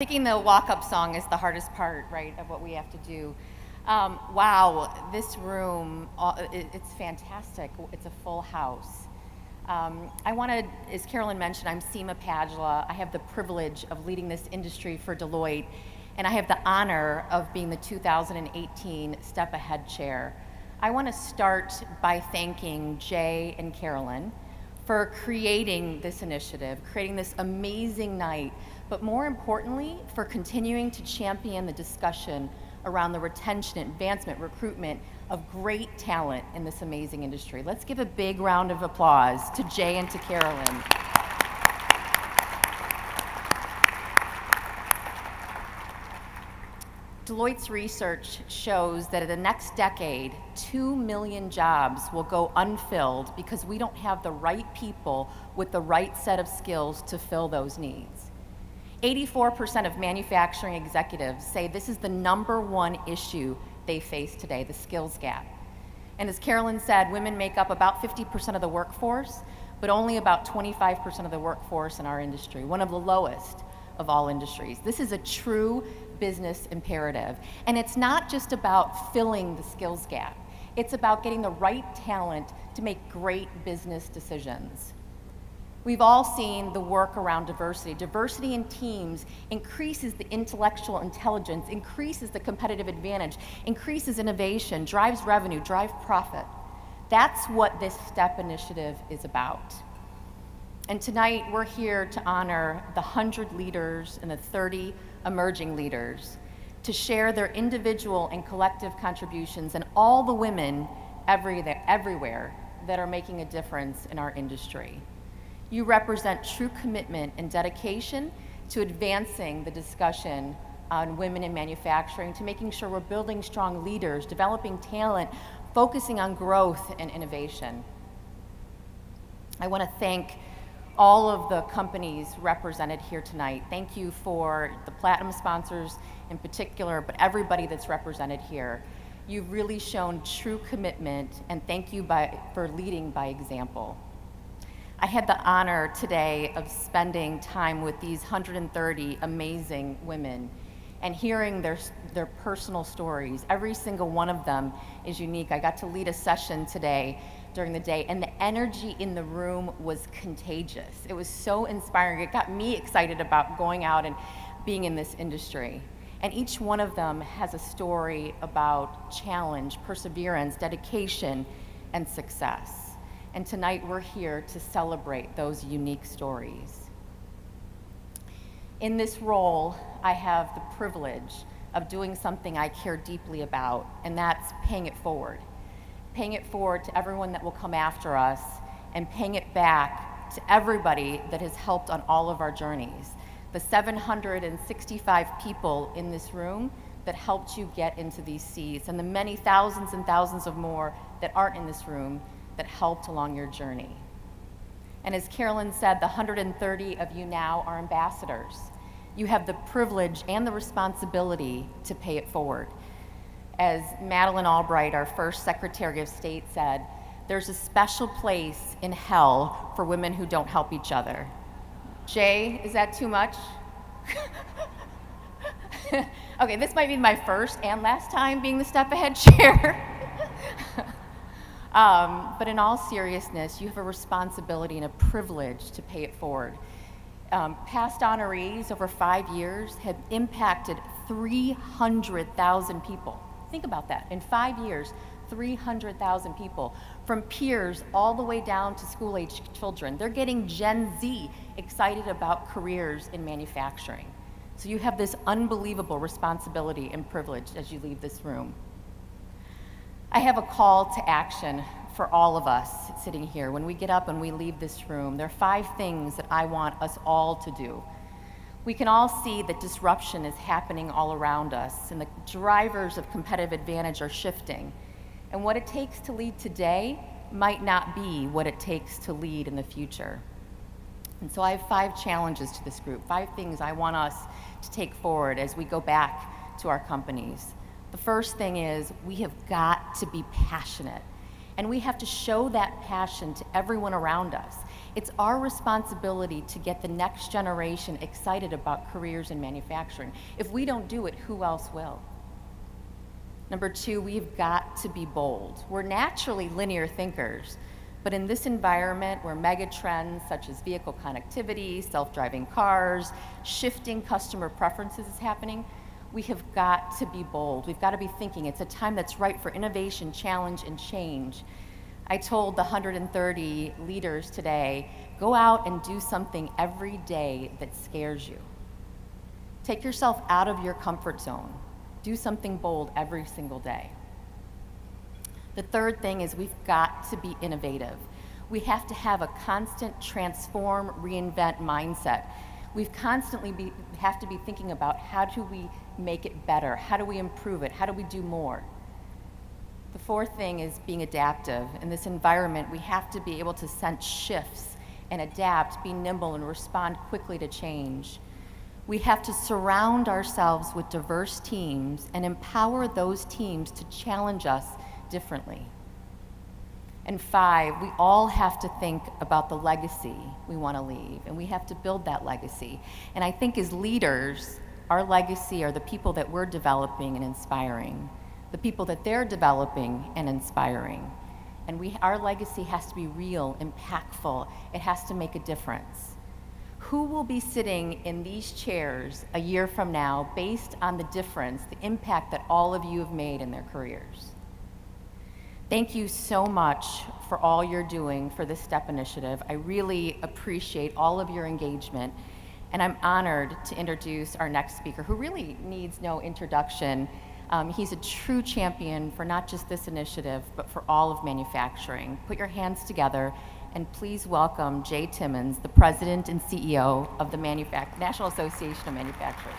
Thinking the walk-up song is the hardest part, right, of what we have to do. Wow, this room, it's fantastic. It's a full house. I want to, as Carolyn mentioned, I'm Seema Pajula. I have the privilege of leading this industry for Deloitte, and I have the honor of being the 2018 Step Ahead Chair. I want to start by thanking Jay and Carolyn for creating this initiative, creating this amazing night, but more importantly, for continuing to champion the discussion around the retention, advancement, recruitment of great talent in this amazing industry. Let's give a big round of applause to Jay and to Carolyn. Deloitte's research shows that in the next decade, 2 million jobs will go unfilled because we don't have the right people with the right set of skills to fill those needs. 84% of manufacturing executives say this is the #1 issue they face today, the skills gap. And as Carolyn said, women make up about 50% of the workforce, but only about 25% of the workforce in our industry, one of the lowest of all industries. This is a true business imperative. And it's not just about filling the skills gap. It's about getting the right talent to make great business decisions. We've all seen the work around diversity. Diversity in teams increases the intellectual intelligence, increases the competitive advantage, increases innovation, drives revenue, drives profit. That's what this STEP initiative is about. And tonight we're here to honor the 100 leaders and the 30 emerging leaders, to share their individual and collective contributions, and all the women everywhere that are making a difference in our industry. You represent true commitment and dedication to advancing the discussion on women in manufacturing, to making sure we're building strong leaders, developing talent, focusing on growth and innovation. I want to thank all of the companies represented here tonight. Thank you for the platinum sponsors in particular, but everybody that's represented here. You've really shown true commitment, and thank you for leading by example. I had the honor today of spending time with these 130 amazing women and hearing their personal stories. Every single one of them is unique. I got to lead a session today during the day, and the energy in the room was contagious. It was so inspiring. It got me excited about going out and being in this industry. And each one of them has a story about challenge, perseverance, dedication, and success. And tonight we're here to celebrate those unique stories. In this role, I have the privilege of doing something I care deeply about, and that's paying it forward. Paying it forward to everyone that will come after us, and paying it back to everybody that has helped on all of our journeys. The 765 people in this room that helped you get into these seats, and the many thousands and thousands of more that aren't in this room that helped along your journey. And as Carolyn said, the 130 of you now are ambassadors. You have the privilege and the responsibility to pay it forward. As Madeleine Albright, our first Secretary of State, said, there's a special place in hell for women who don't help each other. Jay, is that too much? Okay, this might be my first and last time being the Step Ahead Chair. But in all seriousness, you have a responsibility and a privilege to pay it forward. Past honorees over 5 years have impacted 300,000 people. Think about that. In 5 years, 300,000 people, from peers all the way down to school-age children. They're getting Gen Z excited about careers in manufacturing. So you have this unbelievable responsibility and privilege as you leave this room. I have a call to action for all of us sitting here. When we get up and we leave this room, there are 5 things that I want us all to do. We can all see that disruption is happening all around us, and the drivers of competitive advantage are shifting. And what it takes to lead today might not be what it takes to lead in the future. And so I have 5 challenges to this group, 5 things I want us to take forward as we go back to our companies. The first thing is we have got to be passionate, and we have to show that passion to everyone around us. It's our responsibility to get the next generation excited about careers in manufacturing. If we don't do it, who else will? Number two, we've got to be bold. We're naturally linear thinkers, but in this environment where mega trends such as vehicle connectivity, self-driving cars, shifting customer preferences is happening, we have got to be bold. We've got to be thinking it's a time that's right for innovation, challenge, and change. I told the 130 leaders today, go out and do something every day that scares you. Take yourself out of your comfort zone. Do something bold every single day. The third thing is we've got to be innovative. We have to have a constant transform, reinvent mindset. We've constantly have to be thinking about how do we make it better? How do we improve it? How do we do more? The fourth thing is being adaptive. In this environment, we have to be able to sense shifts and adapt, be nimble, and respond quickly to change. We have to surround ourselves with diverse teams and empower those teams to challenge us differently. And five, we all have to think about the legacy we want to leave, and we have to build that legacy. And I think as leaders, our legacy are the people that we're developing and inspiring, the people that they're developing and inspiring. And our legacy has to be real, impactful. It has to make a difference. Who will be sitting in these chairs a year from now based on the difference, the impact that all of you have made in their careers? Thank you so much for all you're doing for this STEP initiative. I really appreciate all of your engagement, and I'm honored to introduce our next speaker, who really needs no introduction. He's a true champion for not just this initiative, but for all of manufacturing. Put your hands together, and please welcome Jay Timmons, the President and CEO of the National Association of Manufacturers.